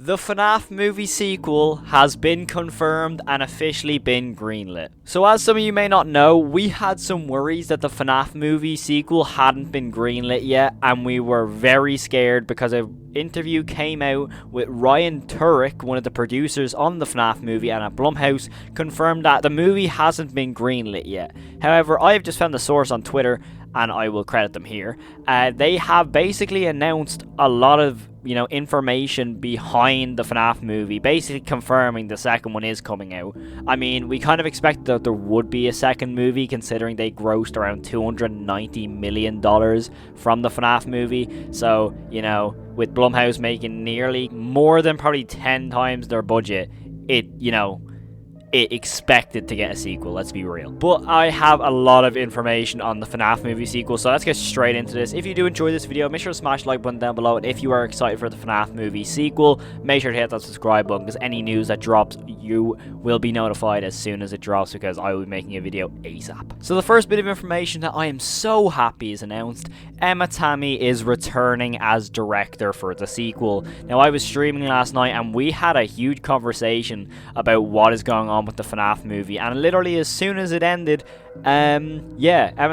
The Fnaf movie sequel has been confirmed and officially been greenlit. So as some of you may not know, we had some worries that the Fnaf movie sequel hadn't been greenlit yet, and we were very scared because an interview came out with Ryan Turek, one of the producers on the Fnaf movie and at Blumhouse, confirmed that the movie hasn't been greenlit yet. However, I've just found the source on Twitter, and I will credit them here. They have basically announced a lot of information behind the FNAF movie, basically confirming the second one is coming out. I mean, we kind of expected that there would be a second movie, considering they grossed around $290 million from the FNAF movie. So, with Blumhouse making nearly more than probably 10 times their budget, it expected to get a sequel, let's be real. But I have a lot of information on the FNAF movie sequel, so let's get straight into this. If you do enjoy this video, make sure to smash the like button down below, and if you are excited for the FNAF movie sequel, make sure to hit that subscribe button, because any news that drops, you will be notified as soon as it drops, because I will be making a video ASAP. So the first bit of information that I am so happy is announced. Emma Tami is returning as director for the sequel. Now, I was streaming last night, and we had a huge conversation about what is going on with the FNAF movie, and literally as soon as it ended, Emma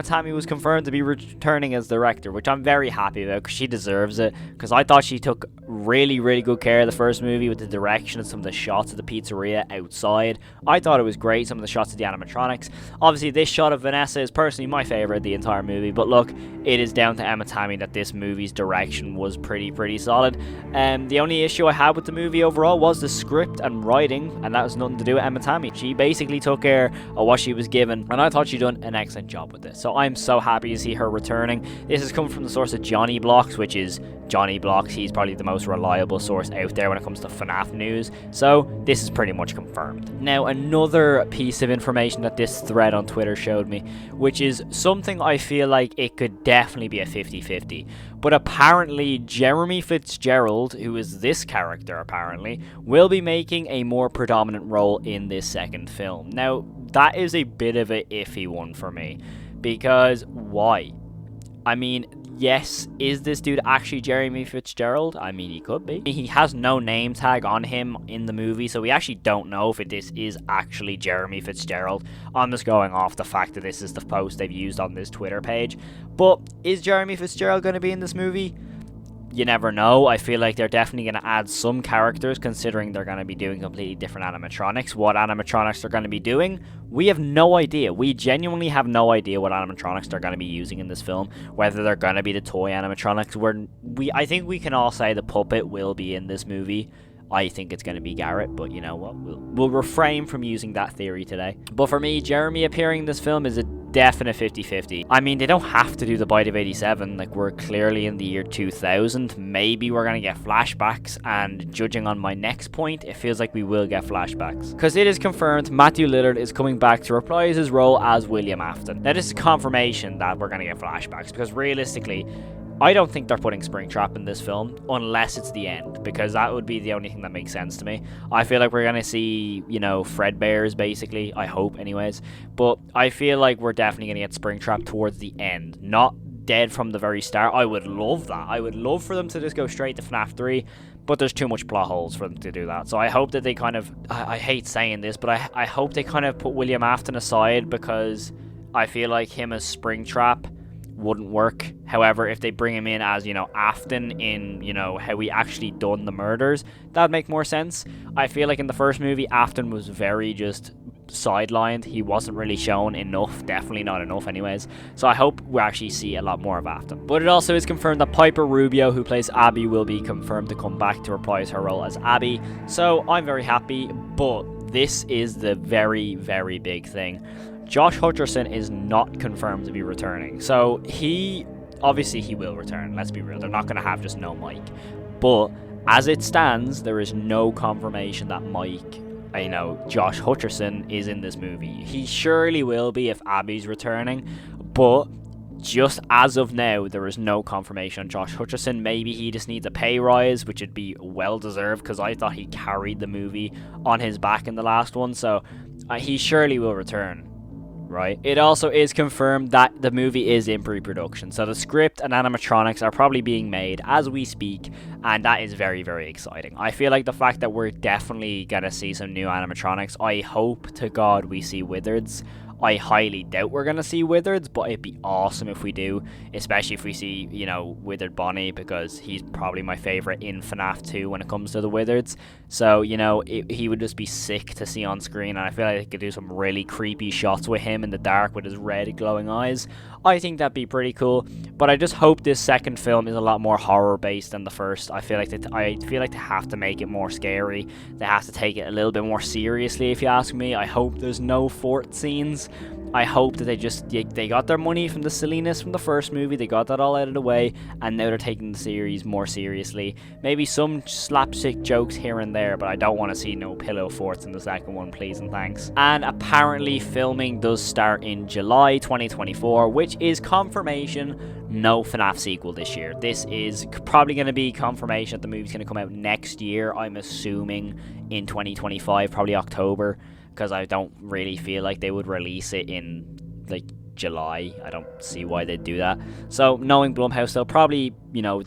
Tami was confirmed to be returning as director, which I'm very happy about, because she deserves it, because I thought she took really good care of the first movie with the direction and some of the shots of the pizzeria outside. I thought it was great, some of the shots of the animatronics. Obviously, this shot of Vanessa is personally my favorite of the entire movie, but look, it is down to Emma Tami that this movie's direction was pretty solid. The only issue I had with the movie overall was the script and writing, and that was nothing to do with Emma Tami. She basically took care of what she was given, and I thought she'd done an excellent job with this. So I'm so happy to see her returning. This has come from the source of Johnny Blocks, which is Johnny Blocks. He's probably the most reliable source out there when it comes to FNAF news. So this is pretty much confirmed. Now, another piece of information that this thread on Twitter showed me, which is something I feel like it could definitely be a 50-50. But apparently Jeremy Fitzgerald, who is this character apparently, will be making a more predominant role in this second film. Now, that is a bit of an iffy one for me, because why? I mean, yes, is this dude actually Jeremy Fitzgerald? I mean, he could be. He has no name tag on him in the movie, so we actually don't know if this is actually Jeremy Fitzgerald. I'm just going off the fact that this is the post they've used on this Twitter page. But is Jeremy Fitzgerald going to be in this movie? You never know. I feel like they're definitely going to add some characters, considering they're going to be doing completely different animatronics. What animatronics they're going to be doing, we have no idea. We genuinely have no idea what animatronics they're going to be using in this film. Whether they're going to be the toy animatronics. I think we can all say the puppet will be in this movie. I think it's going to be Garrett, but you know what? We'll refrain from using that theory today. But for me, Jeremy appearing in this film is a definite 50-50. I mean, they don't have to do the Bite of 87. Like, we're clearly in the year 2000. Maybe we're going to get flashbacks, and judging on my next point, it feels like we will get flashbacks. Because it is confirmed Matthew Lillard is coming back to reprise his role as William Afton. Now, this is confirmation that we're going to get flashbacks, because realistically, I don't think they're putting Springtrap in this film unless it's the end, because that would be the only thing that makes sense to me. I feel like we're going to see, Fredbear's basically. I hope anyways. But I feel like we're definitely going to get Springtrap towards the end, not dead from the very start. I would love that. I would love for them to just go straight to FNAF 3, but there's too much plot holes for them to do that. So I hope that they kind of, I hate saying this, but I hope they kind of put William Afton aside, because I feel like him as Springtrap wouldn't work. However, if they bring him in as, Afton in, how we actually done the murders, that'd make more sense. I feel like in the first movie, Afton was very just sidelined. He wasn't really shown enough, definitely not enough anyways. So I hope we actually see a lot more of Afton. But it also is confirmed that Piper Rubio, who plays Abby, will be confirmed to come back to reprise her role as Abby. So I'm very happy, but this is the very big thing. Josh Hutcherson is not confirmed to be returning. So obviously he will return, let's be real. They're not going to have just no Mike. But as it stands, there is no confirmation that Josh Hutcherson is in this movie. He surely will be if Abby's returning, but just as of now, there is no confirmation on Josh Hutcherson. Maybe he just needs a pay rise, which would be well deserved, because I thought he carried the movie on his back in the last one. So he surely will return. right? It also is confirmed that the movie is in pre-production, so the script and animatronics are probably being made as we speak, and that is very, very exciting. I feel like the fact that we're definitely gonna see some new animatronics, I hope to God we see Wizards. I highly doubt we're gonna see Wizards, but it'd be awesome if we do, especially if we see, Withered Bonnie, because he's probably my favorite in FNAF 2 when it comes to the Wizards. So, he would just be sick to see on screen, and I feel like they could do some really creepy shots with him in the dark with his red glowing eyes. I think that'd be pretty cool, but I just hope this second film is a lot more horror based than the first. I feel like they have to make it more scary. They have to take it a little bit more seriously, if you ask me. I hope there's no fort scenes. I hope that they got their money from the silliness from the first movie. They got that all out of the way, and now they're taking the series more seriously. Maybe some slapstick jokes here and there, but I don't want to see no pillow forts in the second one, please and thanks. And apparently filming does start in July 2024, which is confirmation no FNAF sequel this year. This is probably going to be confirmation that the movie's going to come out next year, I'm assuming in 2025, probably October, because I don't really feel like they would release it in July. I don't see why they'd do that. So knowing Blumhouse, they'll probably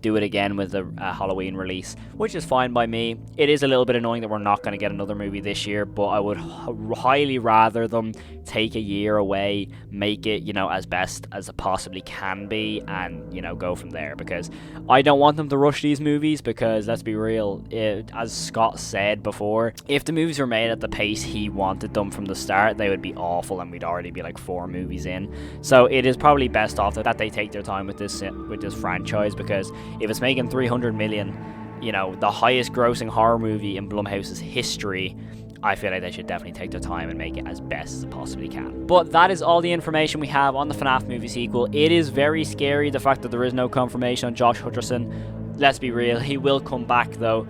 do it again with a Halloween release, which is fine by me. It is a little bit annoying that we're not going to get another movie this year, but I would highly rather them take a year away, make it as best as it possibly can be, and go from there, because I don't want them to rush these movies, because let's be real, as Scott said before, if the movies were made at the pace he wanted them from the start, they would be awful and we'd already be like 4 movies in. So it is probably best off that they take their time with this franchise, because if it's making 300 million, the highest grossing horror movie in Blumhouse's history, I feel like they should definitely take their time and make it as best as it possibly can. But that is all the information we have on the FNAF movie sequel. It is very scary, the fact that there is no confirmation on Josh Hutcherson. Let's be real, he will come back though,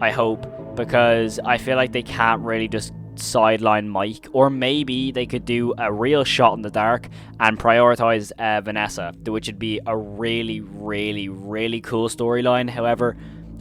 I hope, because I feel like they can't really just sideline Mike, or maybe they could do a real shot in the dark and prioritize Vanessa, which would be a really, really, really cool storyline. However,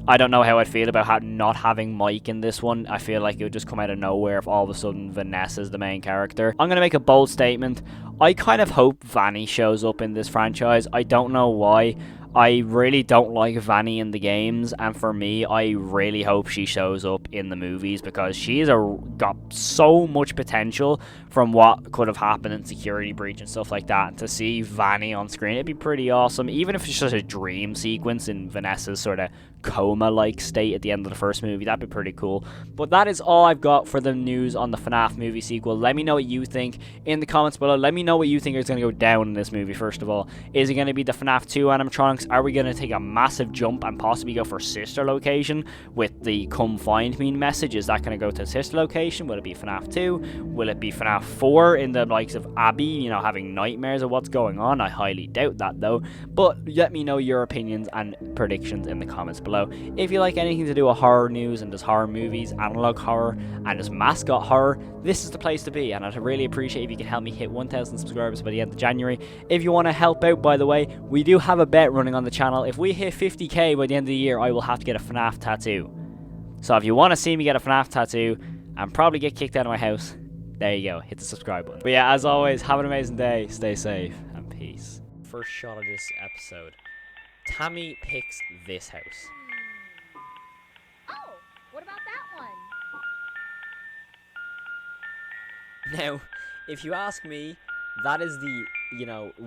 I don't know how I'd feel about not having Mike in this one. I feel like it would just come out of nowhere if all of a sudden Vanessa's the main character. I'm going to make a bold statement. I kind of hope Vanny shows up in this franchise. I don't know why. I really don't like Vanny in the games, and for me, I really hope she shows up in the movies, because she's got so much potential from what could have happened in Security Breach and stuff like that. And to see Vanny on screen, it'd be pretty awesome, even if it's just a dream sequence in Vanessa's sort of coma-like state at the end of the first movie. That'd be pretty cool. But that is all I've got for the news on the FNAF movie sequel. Let me know what you think in the comments below. Let me know what you think is going to go down in this movie, first of all. Is it going to be the FNAF 2 animatronics? Are we going to take a massive jump and possibly go for sister location with the come find me message? Is that going to go to sister location? Will it be FNAF 2? Will it be FNAF 4 in the likes of Abby, having nightmares of what's going on? I highly doubt that though. But let me know your opinions and predictions in the comments below. If you like anything to do with horror news and just horror movies, analog horror, and just mascot horror, this is the place to be, and I'd really appreciate if you could help me hit 1,000 subscribers by the end of January. If you want to help out, by the way, we do have a bet running on the channel. If we hit 50k by the end of the year, I will have to get a FNAF tattoo. So if you want to see me get a FNAF tattoo and probably get kicked out of my house, there you go, hit the subscribe button. But yeah, as always, have an amazing day, stay safe, and peace. First shot of this episode, Tami picks this house. Oh, what about that one? Now, if you ask me, that is the,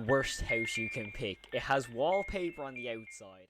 worst house you can pick. It has wallpaper on the outside.